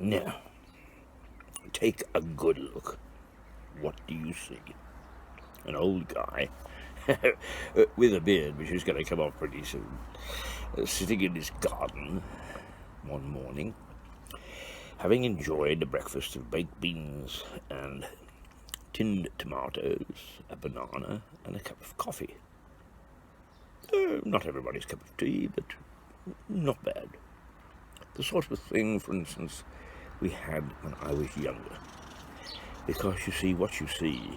Now, take a good look. What do you see? An old guy with a beard, which is going to come off pretty soon, sitting in his garden one morning, having enjoyed a breakfast of baked beans and tinned tomatoes, a banana, and a cup of coffee. Not everybody's cup of tea, but not bad. The sort of thing, for instance, we had when I was younger. Because you see, what you see,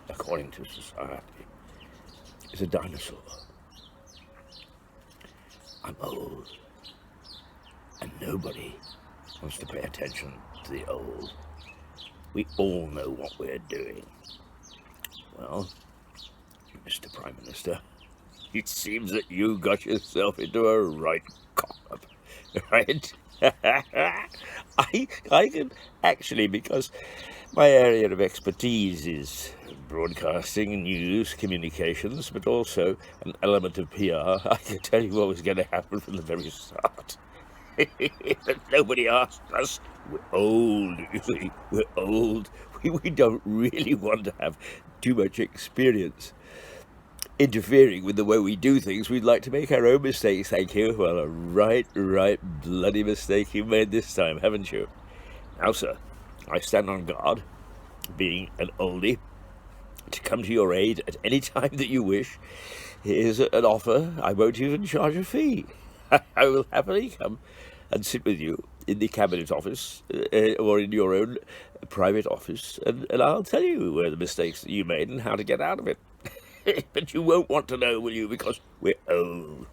according to society, is a dinosaur. I'm old, and nobody wants to pay attention to the old. We all know what we're doing. Well, Mr. Prime Minister, it seems that you got yourself into a right cock-up, right? I can actually, because my area of expertise is broadcasting, news, communications, but also an element of PR, I can tell you what was going to happen from the very start. But nobody asked us. We're old, you see. We're old. We don't really want to have too much experience interfering with the way we do things. We'd like to make our own mistakes, thank you. Well, a right bloody mistake you made this time, haven't you? Now, sir, I stand on guard, being an oldie, to come to your aid at any time that you wish. Here's an offer. I won't even charge a fee. I will happily come and sit with you in the cabinet office or in your own private office, and I'll tell you where the mistakes that you made and how to get out of it. But you won't want to know, will you? Because we're old.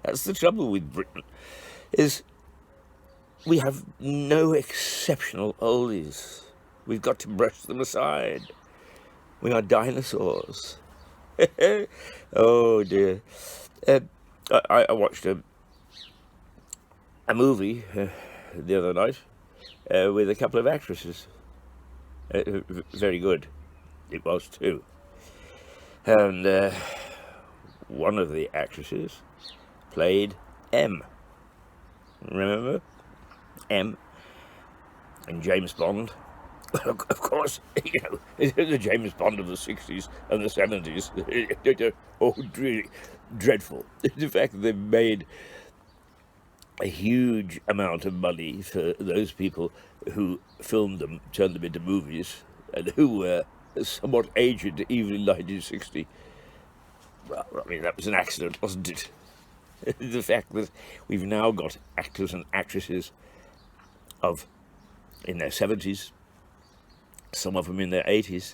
That's the trouble with Britain, is we have no exceptional oldies. We've got to brush them aside. We are dinosaurs. Oh dear. I watched a movie the other night with a couple of actresses. Very good. It was too. And one of the actresses played M. Remember? M. And James Bond. Of course, you know, the James Bond of the 60s and the 70s. Oh, really dreadful. The fact that they've made a huge amount of money for those people who filmed them, turned them into movies, and who were somewhat aged even in 1960. Well, I mean, that was an accident, wasn't it? The fact that we've now got actors and actresses in their 70s, some of them in their 80s,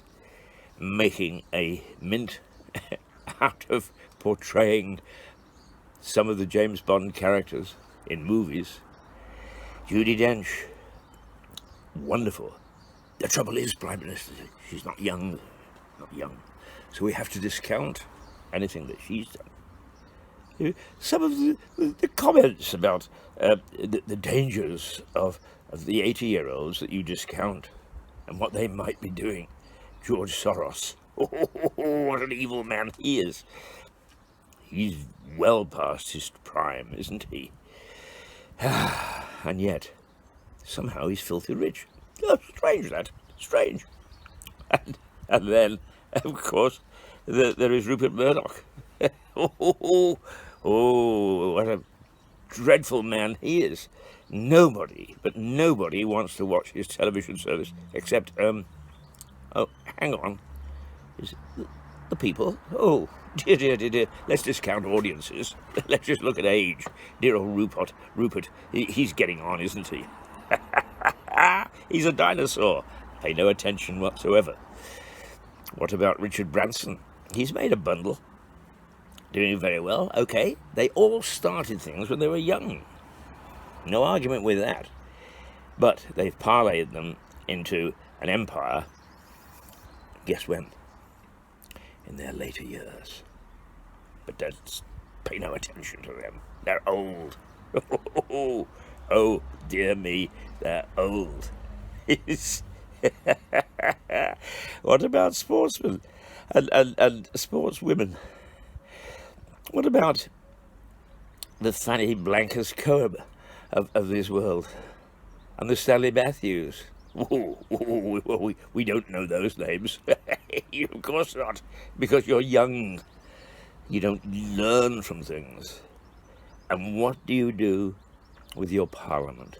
making a mint out of portraying some of the James Bond characters in movies. Judi Dench, wonderful. The trouble is, Prime Minister, she's not young. So we have to discount anything that she's done. Some of the comments about the dangers of the 80-year-olds that you discount and what they might be doing. George Soros, what an evil man he is. He's well past his prime, isn't he? And yet, somehow he's filthy rich. Oh, strange that, strange. And then, of course, there is Rupert Murdoch. Oh, what a dreadful man he is. Nobody wants to watch his television service except, hang on. Is it the people? Oh, dear, dear, dear, dear. Let's discount audiences. Let's just look at age. Dear old Rupert, he's getting on, isn't he? He's a dinosaur. Pay no attention whatsoever. What about Richard Branson? He's made a bundle. Doing very well. Okay, they all started things when they were young. No argument with that. But they've parlayed them into an empire. Guess when? In their later years. But don't pay no attention to them. They're old. Oh, dear me, they're old. What about sportsmen and sportswomen? What about the FANNY BLANKERS-KOEN of this world? And the Stanley Matthews? We don't know those names. Of course not, because you're young. You don't learn from things. And what do you do with your parliament?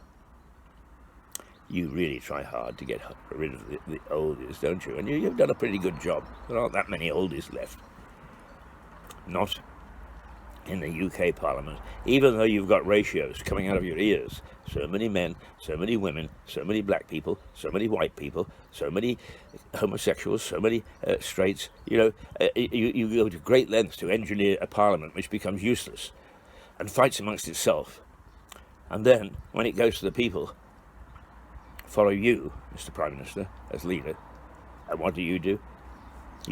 You really try hard to get rid of the oldies, don't you? And you've done a pretty good job. There aren't that many oldies left. Not in the UK Parliament, even though you've got ratios coming out of your ears. So many men, so many women, so many black people, so many white people, so many homosexuals, so many straights. You know, you go to great lengths to engineer a Parliament which becomes useless and fights amongst itself. And then, when it goes to the people, follow you, Mr. Prime Minister, as leader. And what do? You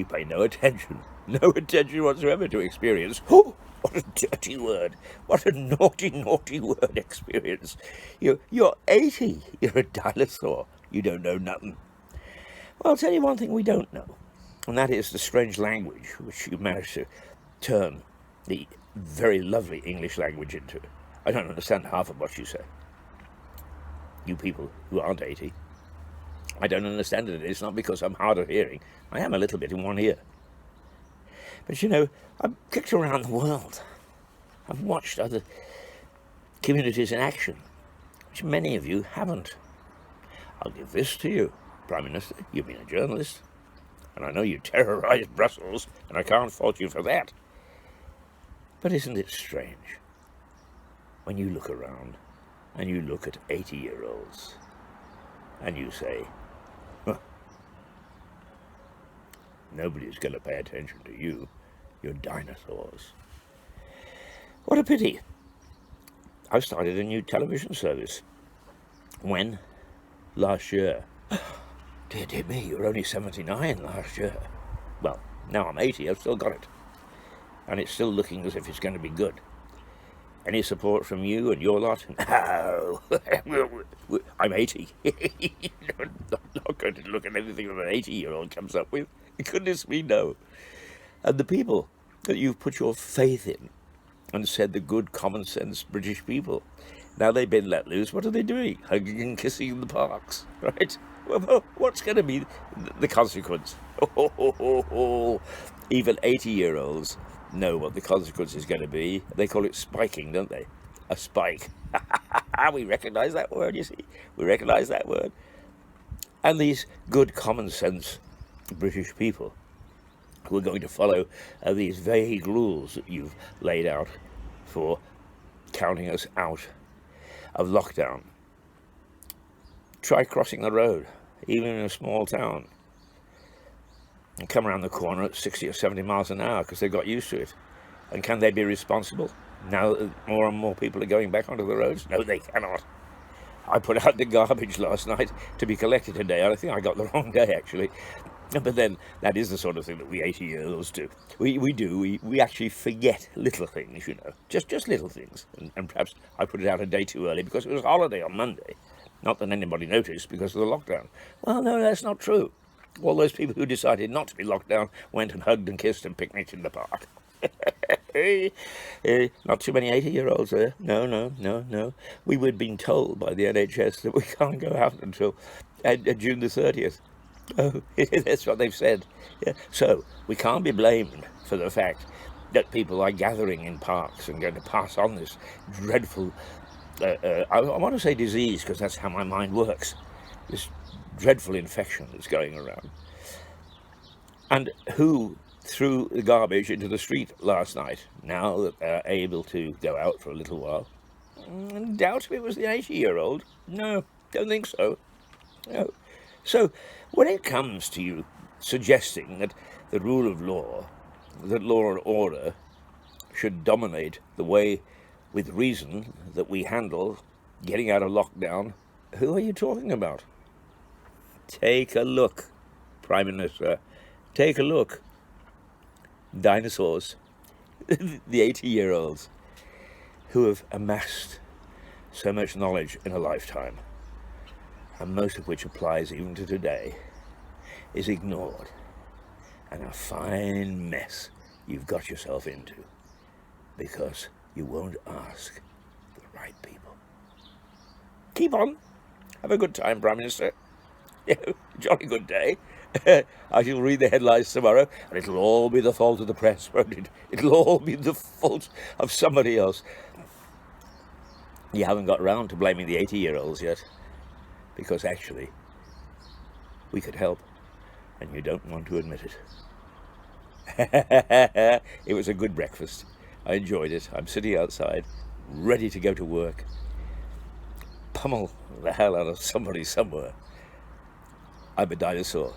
pay no attention whatsoever to experience. Oh, what a dirty word. What a naughty, naughty word, experience. You're 80. You're a dinosaur. You don't know nothing. Well, I'll tell you one thing we don't know, and that is the strange language which you managed to turn the very lovely English language into. I don't understand half of what you say. You people who aren't 80, I don't understand it. It's not because I'm hard of hearing. I am a little bit in one ear. But you know, I've kicked around the world. I've watched other communities in action, which many of you haven't. I'll give this to you, Prime Minister. You've been a journalist, and I know you terrorised Brussels, and I can't fault you for that. But isn't it strange when you look around and you look at 80-year-olds and you say, huh, nobody's going to pay attention to you. You're dinosaurs. What a pity. I started a new television service. When? Last year. Dear me, you were only 79 last year. Well, now I'm 80, I've still got it. And it's still looking as if it's going to be good. Any support from you and your lot? No. I'm 80. I'm not going to look at anything that an 80-year-old comes up with. Goodness me, no. And the people that you've put your faith in and said the good, common-sense British people, now they've been let loose, what are they doing? Hugging and kissing in the parks, right? Well, what's going to be the consequence? Even 80-year-olds know what the consequence is going to be. They call it spiking, don't they? A spike. We recognise that word, you see. We recognise that word. And these good, common-sense British people who are going to follow these vague rules that you've laid out for counting us out of lockdown. Try crossing the road, even in a small town, and come around the corner at 60 or 70 miles an hour because they got used to it. And can they be responsible now that more and more people are going back onto the roads? No, they cannot. I put out the garbage last night to be collected today, and I think I got the wrong day, actually. But then, that is the sort of thing that we 80-year-olds do. We actually forget little things, you know, just little things. And perhaps I put it out a day too early because it was a holiday on Monday. Not that anybody noticed because of the lockdown. Well, no, that's not true. All those people who decided not to be locked down went and hugged and kissed and picnicked in the park. Not too many 80-year-olds there. No. We were being told by the NHS that we can't go out until June the 30th. Oh, that's what they've said. Yeah. So we can't be blamed for the fact that people are gathering in parks and going to pass on this dreadful, I want to say disease because that's how my mind works, this dreadful infection that's going around. And who threw the garbage into the street last night, now that they're able to go out for a little while? Doubt if it was the 80-year-old. No, don't think so. No. So, when it comes to you suggesting that the rule of law, that law and order, should dominate the way, with reason, that we handle getting out of lockdown, who are you talking about? Take a look, Prime Minister. Take a look. Dinosaurs, the 80-year-olds, who have amassed so much knowledge in a lifetime, and most of which applies even to today, is ignored. And a fine mess you've got yourself into, because you won't ask the right people. Keep on. Have a good time, Prime Minister. Yeah, jolly good day. I shall read the headlines tomorrow, and it'll all be the fault of the press, won't it? It'll all be the fault of somebody else. You haven't got round to blaming the 80-year-olds yet, because actually, we could help, and you don't want to admit it. It was a good breakfast. I enjoyed it. I'm sitting outside, ready to go to work. Pummel the hell out of somebody somewhere. I'm a dinosaur.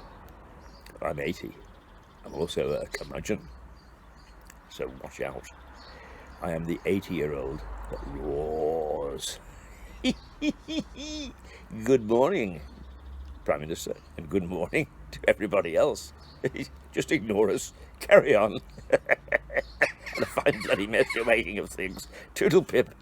I'm 80. I'm also a curmudgeon. So watch out. I am the 80-year-old that roars. Good morning, Prime Minister, and good morning to everybody else. Just ignore us. Carry on. And a fine bloody mess you're making of things. Toodle pip.